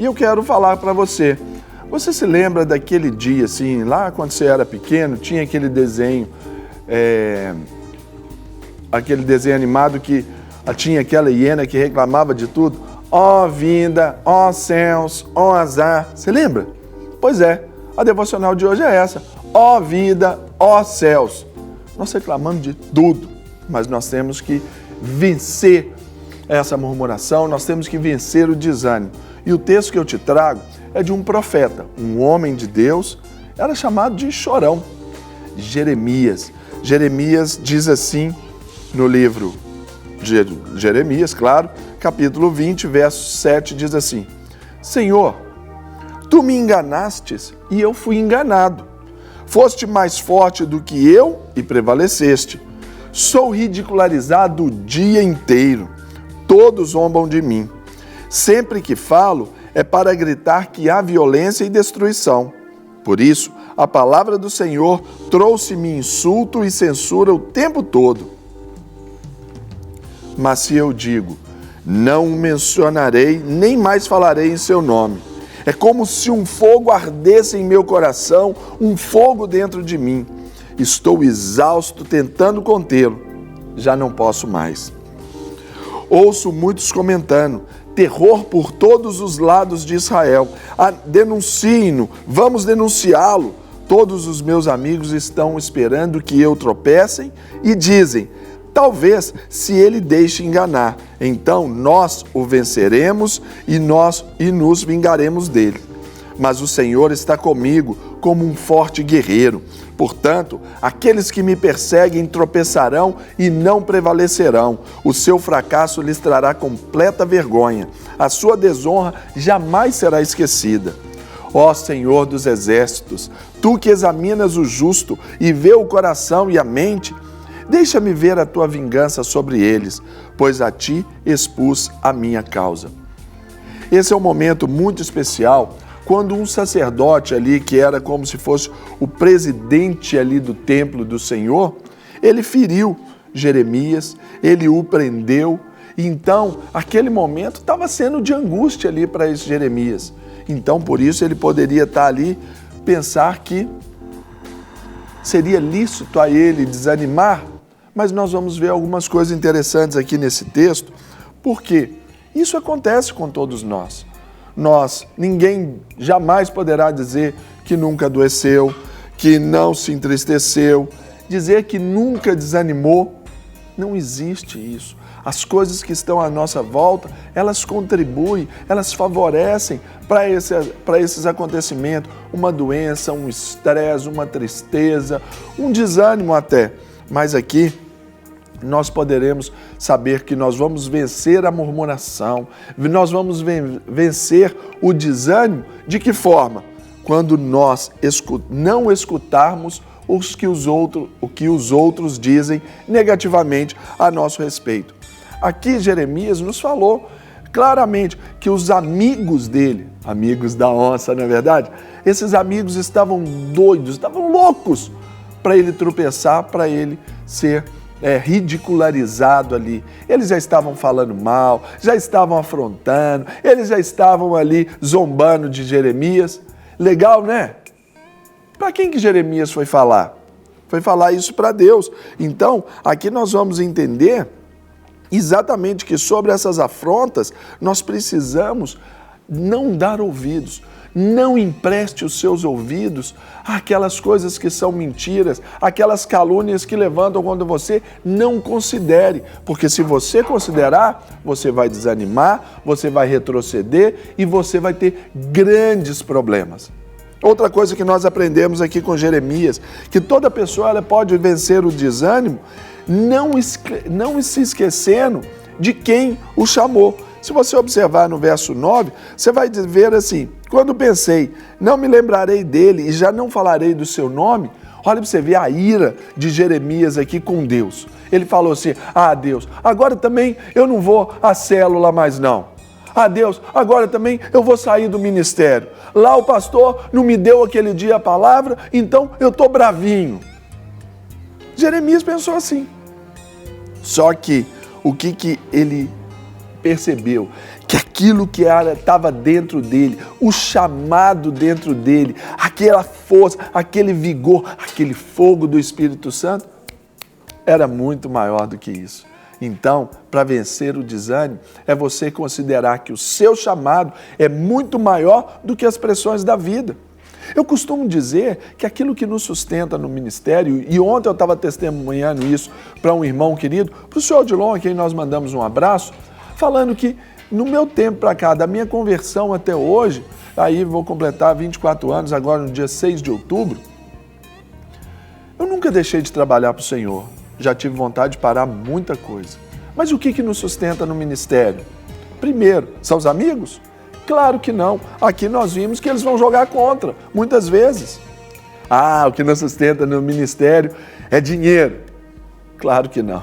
E eu quero falar para você. Você se lembra daquele dia, assim, lá quando você era pequeno, tinha aquele desenho animado que tinha aquela hiena que reclamava de tudo? Ó vida, ó céus, ó azar. Você lembra? Pois é, a devocional de hoje é essa. Ó vida, ó céus. Nós reclamamos de tudo, mas nós temos que vencer essa murmuração, nós temos que vencer o desânimo. E o texto que eu te trago é de um profeta, um homem de Deus, era chamado de chorão, Jeremias. Jeremias diz assim no livro de Jeremias, claro, capítulo 20, verso 7, diz assim: Senhor, tu me enganastes e eu fui enganado. Foste mais forte do que eu e prevaleceste. Sou ridicularizado o dia inteiro. Todos zombam de mim. Sempre que falo, é para gritar que há violência e destruição. Por isso, a palavra do Senhor trouxe-me insulto e censura o tempo todo. Mas se eu digo, não o mencionarei, nem mais falarei em seu nome. É como se um fogo ardesse em meu coração, um fogo dentro de mim. Estou exausto tentando contê-lo. Já não posso mais. Ouço muitos comentando, terror por todos os lados de Israel. Denuncie-no, vamos denunciá-lo. Todos os meus amigos estão esperando que eu tropecem e dizem, talvez se ele deixe enganar, então nós o venceremos e nos vingaremos dele. Mas o Senhor está comigo como um forte guerreiro. Portanto, aqueles que me perseguem tropeçarão e não prevalecerão. O seu fracasso lhes trará completa vergonha. A sua desonra jamais será esquecida. Ó Senhor dos exércitos, tu que examinas o justo e vê o coração e a mente, deixa-me ver a tua vingança sobre eles, pois a ti expus a minha causa. Esse é um momento muito especial, quando um sacerdote ali, que era como se fosse o presidente ali do templo do Senhor, ele feriu Jeremias, ele o prendeu. Então, aquele momento estava sendo de angústia ali para esse Jeremias. Então, por isso, ele poderia estar ali, pensar que seria lícito a ele desanimar. Mas nós vamos ver algumas coisas interessantes aqui nesse texto, porque isso acontece com todos nós. Ninguém jamais poderá dizer que nunca adoeceu, que não se entristeceu, dizer que nunca desanimou. Não existe isso. As coisas que estão à nossa volta, elas contribuem, elas favorecem para esses acontecimentos. Uma doença, um estresse, uma tristeza, um desânimo até. Mas aqui, nós poderemos saber que nós vamos vencer a murmuração, nós vamos vencer o desânimo. De que forma? Quando nós não escutarmos o que os outros dizem negativamente a nosso respeito. Aqui Jeremias nos falou claramente que os amigos dele, amigos da onça, não é verdade? Esses amigos estavam doidos, estavam loucos para ele tropeçar, para ele ser ridicularizado ali. Eles já estavam falando mal, já estavam afrontando, eles já estavam ali zombando de Jeremias. Legal, né? Para quem que Jeremias foi falar? Foi falar isso para Deus. Então, aqui nós vamos entender exatamente que sobre essas afrontas nós precisamos não dar ouvidos. Não empreste os seus ouvidos àquelas coisas que são mentiras, aquelas calúnias que levantam contra você. Não considere, porque se você considerar, você vai desanimar, você vai retroceder e você vai ter grandes problemas. Outra coisa que nós aprendemos aqui com Jeremias, que toda pessoa ela pode vencer o desânimo não se esquecendo de quem o chamou. Se você observar no verso 9, você vai ver assim, quando pensei, não me lembrarei dele e já não falarei do seu nome, olha para você ver a ira de Jeremias aqui com Deus. Ele falou assim, Deus, agora também eu não vou à célula mais não. Deus, agora também eu vou sair do ministério. Lá o pastor não me deu aquele dia a palavra, então eu estou bravinho. Jeremias pensou assim. Só que o que ele percebeu? que aquilo que estava dentro dele, o chamado dentro dele, aquela força, aquele vigor, aquele fogo do Espírito Santo, era muito maior do que isso. Então, para vencer o desânimo, é você considerar que o seu chamado é muito maior do que as pressões da vida. Eu costumo dizer que aquilo que nos sustenta no ministério, e ontem eu estava testemunhando isso para um irmão querido, para o senhor Odilon, a quem nós mandamos um abraço, falando que no meu tempo para cá, da minha conversão até hoje, aí vou completar 24 anos, agora no dia 6 de outubro, eu nunca deixei de trabalhar para o Senhor. Já tive vontade de parar muita coisa. Mas o que nos sustenta no ministério? Primeiro, são os amigos? Claro que não. Aqui nós vimos que eles vão jogar contra, muitas vezes. O que nos sustenta no ministério é dinheiro. Claro que não.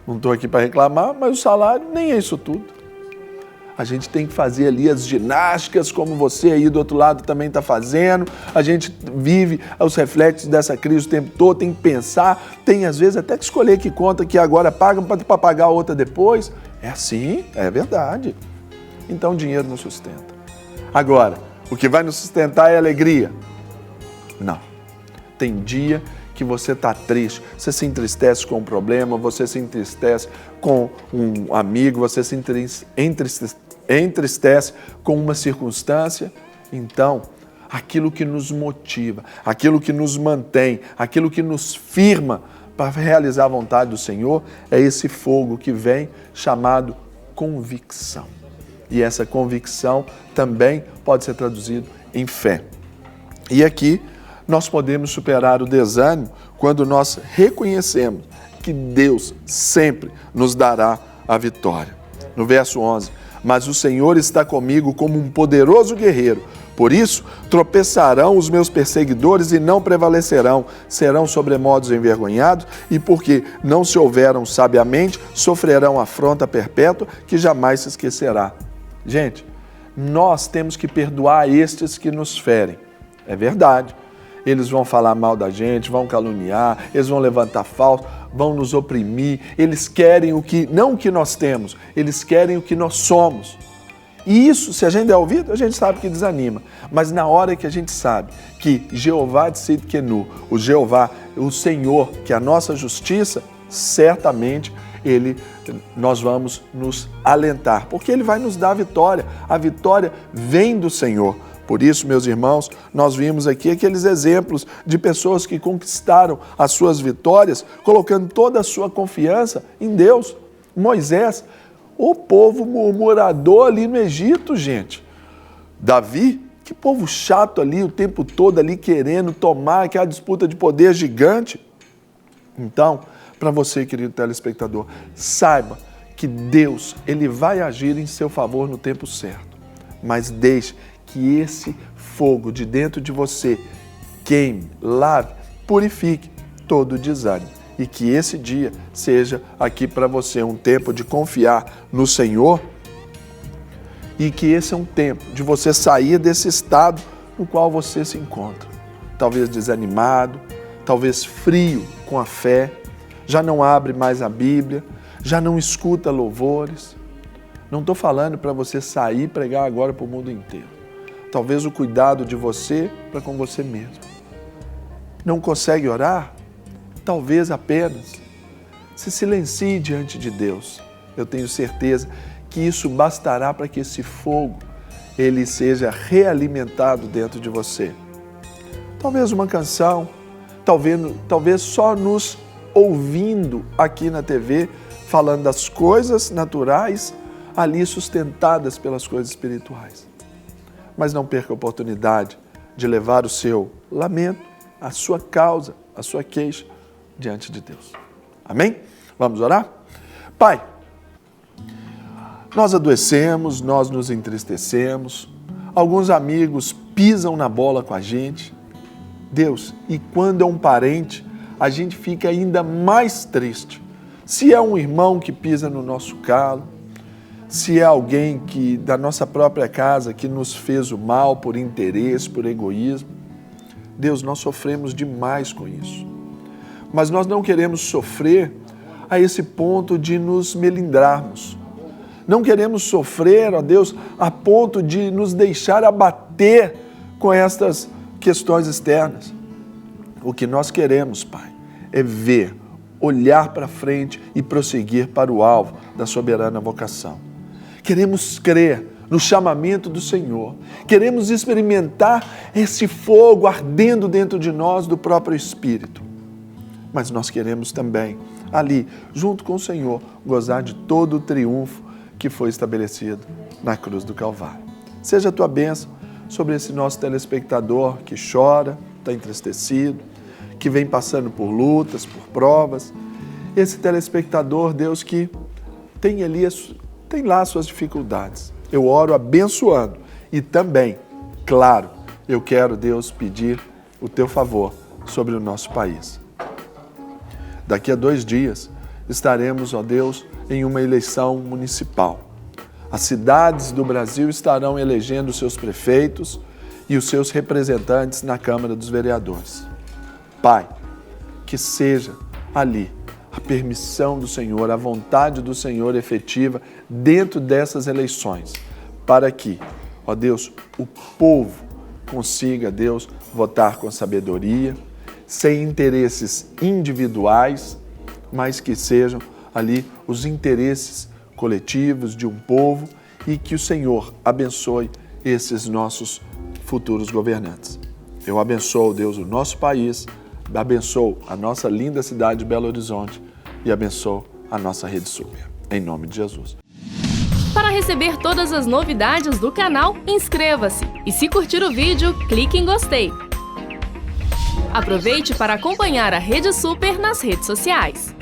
Não estou aqui para reclamar, mas o salário nem é isso tudo. A gente tem que fazer ali as ginásticas, como você aí do outro lado também está fazendo. A gente vive os reflexos dessa crise o tempo todo, tem que pensar, tem às vezes até que escolher que conta que agora paga para pagar outra depois. É assim, é verdade. Então o dinheiro não sustenta. Agora, o que vai nos sustentar é alegria? Não. Tem dia que você está triste, você se entristece com um problema, você se entristece com um amigo, você se entristece com uma circunstância. Então, aquilo que nos motiva, aquilo que nos mantém, aquilo que nos firma para realizar a vontade do Senhor, é esse fogo que vem chamado convicção. E essa convicção também pode ser traduzido em fé. E aqui nós podemos superar o desânimo quando nós reconhecemos que Deus sempre nos dará a vitória. No verso 11, mas o Senhor está comigo como um poderoso guerreiro. Por isso, tropeçarão os meus perseguidores e não prevalecerão. Serão sobremodos envergonhados e porque não se houveram sabiamente, sofrerão afronta perpétua que jamais se esquecerá. Gente, nós temos que perdoar estes que nos ferem. É verdade. Eles vão falar mal da gente, vão caluniar, eles vão levantar falso, vão nos oprimir. Eles querem não o que nós temos, eles querem o que nós somos. E isso, se a gente der ouvido, a gente sabe que desanima. Mas na hora que a gente sabe que Jeová de Sidkenu, o Jeová, o Senhor, que é a nossa justiça, certamente nós vamos nos alentar, porque Ele vai nos dar a vitória. A vitória vem do Senhor. Por isso, meus irmãos, nós vimos aqui aqueles exemplos de pessoas que conquistaram as suas vitórias, colocando toda a sua confiança em Deus. Moisés, o povo murmurador ali no Egito, gente. Davi, que povo chato ali, o tempo todo ali querendo tomar aquela disputa de poder gigante. Então, para você, querido telespectador, saiba que Deus, Ele vai agir em seu favor no tempo certo. Mas deixe que esse fogo de dentro de você queime, lave, purifique todo o desânimo. E que esse dia seja aqui para você um tempo de confiar no Senhor e que esse é um tempo de você sair desse estado no qual você se encontra. Talvez desanimado, talvez frio com a fé, já não abre mais a Bíblia, já não escuta louvores. Não estou falando para você sair e pregar agora para o mundo inteiro. Talvez o cuidado de você para com você mesmo. Não consegue orar? Talvez apenas se silencie diante de Deus. Eu tenho certeza que isso bastará para que esse fogo ele seja realimentado dentro de você. Talvez uma canção, talvez só nos ouvindo aqui na TV, falando das coisas naturais, ali sustentadas pelas coisas espirituais. Mas não perca a oportunidade de levar o seu lamento, a sua causa, a sua queixa diante de Deus. Amém? Vamos orar? Pai, nós adoecemos, nós nos entristecemos, alguns amigos pisam na bola com a gente. Deus, e quando é um parente, a gente fica ainda mais triste. Se é um irmão que pisa no nosso calo, se é alguém da nossa própria casa que nos fez o mal por interesse, por egoísmo. Deus, nós sofremos demais com isso. Mas nós não queremos sofrer a esse ponto de nos melindrarmos, Não queremos sofrer, ó Deus, a ponto de nos deixar abater com estas questões externas. O que nós queremos, Pai, é ver, olhar para frente e prosseguir para o alvo da soberana vocação. Queremos crer no chamamento do Senhor. Queremos experimentar esse fogo ardendo dentro de nós do próprio Espírito. Mas nós queremos também, ali, junto com o Senhor, gozar de todo o triunfo que foi estabelecido na cruz do Calvário. Seja a tua bênção sobre esse nosso telespectador que chora, está entristecido, que vem passando por lutas, por provas. Esse telespectador, Deus, que tem lá as suas dificuldades. Eu oro abençoando e também, claro, eu quero, Deus, pedir o teu favor sobre o nosso país. Daqui a 2 dias estaremos, ó Deus, em uma eleição municipal. As cidades do Brasil estarão elegendo seus prefeitos e os seus representantes na Câmara dos Vereadores. Pai, que seja ali a permissão do Senhor, a vontade do Senhor efetiva dentro dessas eleições, para que, ó Deus, o povo consiga, Deus, votar com sabedoria, sem interesses individuais, mas que sejam ali os interesses coletivos de um povo e que o Senhor abençoe esses nossos futuros governantes. Eu abençoo, Deus, o nosso país, abençoo a nossa linda cidade de Belo Horizonte e abençoo a nossa Rede Super. Em nome de Jesus. Para receber todas as novidades do canal, inscreva-se e se curtir o vídeo, clique em gostei. Aproveite para acompanhar a Rede Super nas redes sociais.